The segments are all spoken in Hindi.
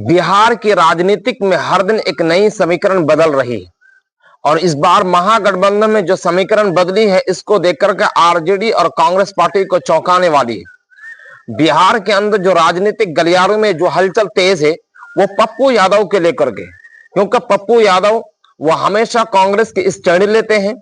बिहार की राजनीतिक में हर दिन एक नई समीकरण बदल रही है और इस बार महागठबंधन में जो समीकरण बदली है इसको देखकर के आरजेडी और कांग्रेस पार्टी को चौंकाने वाली है। बिहार के अंदर जो राजनीतिक गलियारों में जो हलचल तेज है वो पप्पू यादव के लेकर के, क्योंकि पप्पू यादव वो हमेशा कांग्रेस की स्टैंड लेते हैं,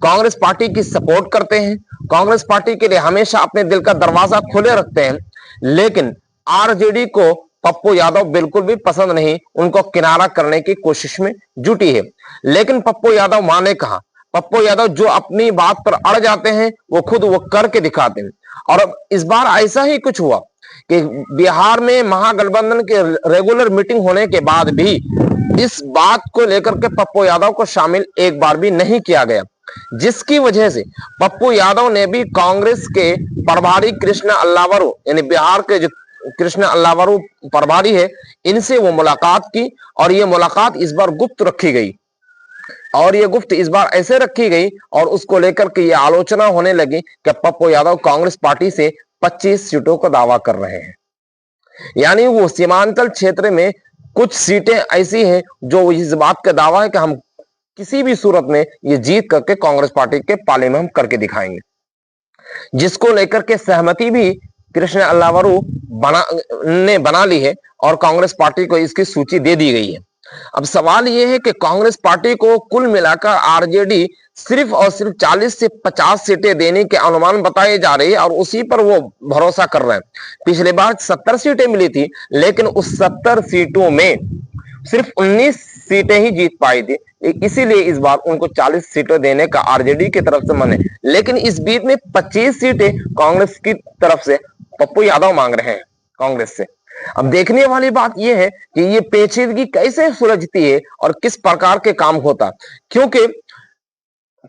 कांग्रेस पार्टी की सपोर्ट करते हैं, कांग्रेस पार्टी के लिए हमेशा अपने दिल का दरवाजा खुले रखते हैं। लेकिन आरजेडी को पप्पू यादव बिल्कुल भी पसंद नहीं, उनको किनारा करने की कोशिश में जुटी है। लेकिन पप्पू यादव माने कहां? पप्पू यादव जो अपनी बात पर अड़ जाते हैं वो खुद वो करके दिखाते हैं। और अब इस बार ऐसा ही कुछ हुआ कि बिहार में महागठबंधन के रेगुलर मीटिंग होने के बाद भी इस बात को लेकर के पप्पू यादव को शामिल एक बार भी नहीं किया गया, जिसकी वजह से पप्पू यादव ने भी कांग्रेस के प्रभारी कृष्णा अल्लावरू यानी बिहार के जो कृष्णा अल्लावरू प्रभारी है इनसे वो मुलाकात की और ये मुलाकात इस बार गुप्त रखी गई। और ये गुप्त इस बार ऐसे रखी गई और उसको लेकर के ये आलोचना होने लगी कि पप्पू यादव कांग्रेस पार्टी से 25 सीटों का दावा कर रहे हैं। यानी वो सीमांचल क्षेत्र में कुछ सीटें ऐसी हैं जो इस बात का दावा है कि हम किसी भी सूरत में ये जीत करके कांग्रेस पार्टी के पाले में हम करके दिखाएंगे, जिसको लेकर के सहमति भी कृष्णा अल्लावरू बना ली है और कांग्रेस पार्टी को इसकी सूची दे दी गई है। अब सवाल यह है कि कांग्रेस पार्टी को कुल मिलाकर आरजेडी सिर्फ और सिर्फ 40 से 50 सीटें देने के अनुमान बताए जा रहे हैं और उसी पर वो भरोसा कर रहे हैं। पिछले बार 70 सीटें मिली थी, लेकिन उस 70 सीटों में सिर्फ 19 सीटें ही जीत पाई थी, इसीलिए इस बार उनको 40 सीटें देने का आरजेडी की तरफ से मन है। लेकिन इस बीच में 25 सीटें कांग्रेस की तरफ से पप्पू यादव मांग रहे हैं कांग्रेस से। अब देखने वाली बात यह है कि ये पेचीदगी कैसे सुलझती है और किस प्रकार के काम होता, क्योंकि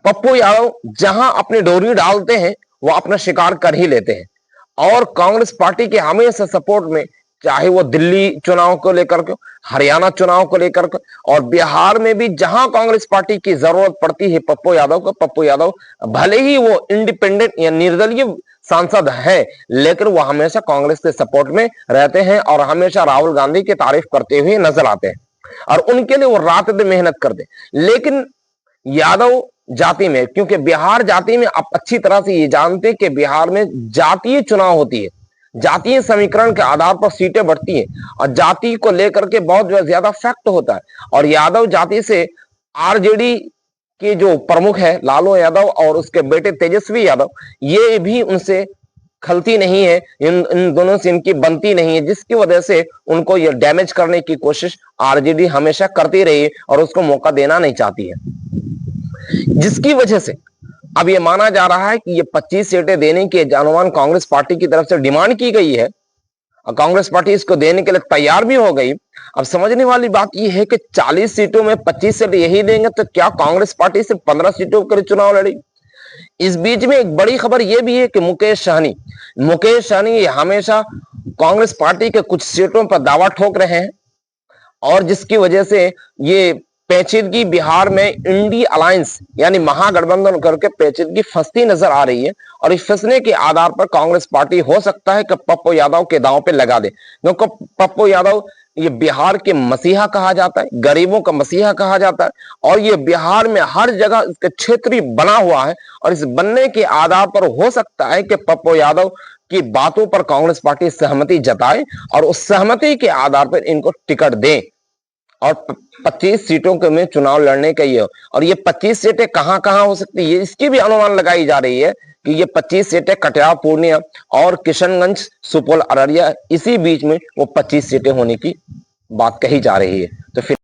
पप्पू यादव जहां अपनी डोरी डालते हैं वो अपना शिकार कर ही लेते हैं। और कांग्रेस पार्टी के हमेशा सपोर्ट में, चाहे वो दिल्ली चुनाव को लेकर के, हरियाणा चुनाव को लेकर के और बिहार में भी जहां कांग्रेस पार्टी की जरूरत पड़ती है पप्पू यादव को, पप्पू यादव भले ही वो इंडिपेंडेंट या निर्दलीय सांसद है लेकिन वो हमेशा कांग्रेस के सपोर्ट में रहते हैं और हमेशा राहुल गांधी की तारीफ करते हुए नजर आते हैं और उनके लिए वो रात दिन मेहनत करते। लेकिन यादव जाति में, क्योंकि बिहार जाति में आप अच्छी तरह से ये जानते हैं कि बिहार में जातीय चुनाव होती है, जातीय समीकरण के आधार पर सीटें बढ़ती हैं और जाति को लेकर के बहुत ज्यादा फैक्ट होता है। और यादव जाति से आरजेडी के जो प्रमुख है लालू यादव और उसके बेटे तेजस्वी यादव, ये भी उनसे खलती नहीं है, इन दोनों से इनकी बनती नहीं है, जिसकी वजह से उनको ये डैमेज करने की कोशिश आरजेडी हमेशा करती रही है और उसको मौका देना नहीं चाहती है। जिसकी वजह से अब ये माना जा रहा है कि ये 25 सीटें देने के अनुमान कांग्रेस पार्टी की तरफ से डिमांड की गई है और कांग्रेस पार्टी इसको देने के लिए तैयार भी हो गई। अब समझने वाली बात यह है कि 40 सीटों में 25 सीटें यही देंगे तो क्या कांग्रेस पार्टी सिर्फ 15 सीटों के लिए चुनाव लड़ेगी? इस बीच में एक बड़ी खबर यह भी है कि मुकेश सहनी हमेशा कांग्रेस पार्टी के कुछ सीटों पर दावा ठोक रहे हैं और जिसकी वजह से ये पेचीदगी बिहार में इंडी अलायंस यानी महागठबंधन करके पेचीदगी फंसती नजर आ रही है। और इस फंसने के आधार पर कांग्रेस पार्टी हो सकता है कि पप्पू यादव के दांव पे लगा दे, क्योंकि पप्पू यादव ये बिहार के मसीहा कहा जाता है, गरीबों का मसीहा कहा जाता है और ये बिहार में हर जगह इसका क्षेत्रीय बना हुआ है। और इस बनने के आधार पर हो सकता है कि पप्पू यादव की बातों पर कांग्रेस पार्टी सहमति जताए और उस सहमति के आधार पर इनको टिकट दें और 25 सीटों के में चुनाव लड़ने का ये। और ये 25 सीटें कहां कहां हो सकती है इसकी भी अनुमान लगाई जा रही है कि ये 25 सीटें कटिहार, पूर्णिया और किशनगंज, सुपौल, अररिया, इसी बीच में वो 25 सीटें होने की बात कही जा रही है। तो फिर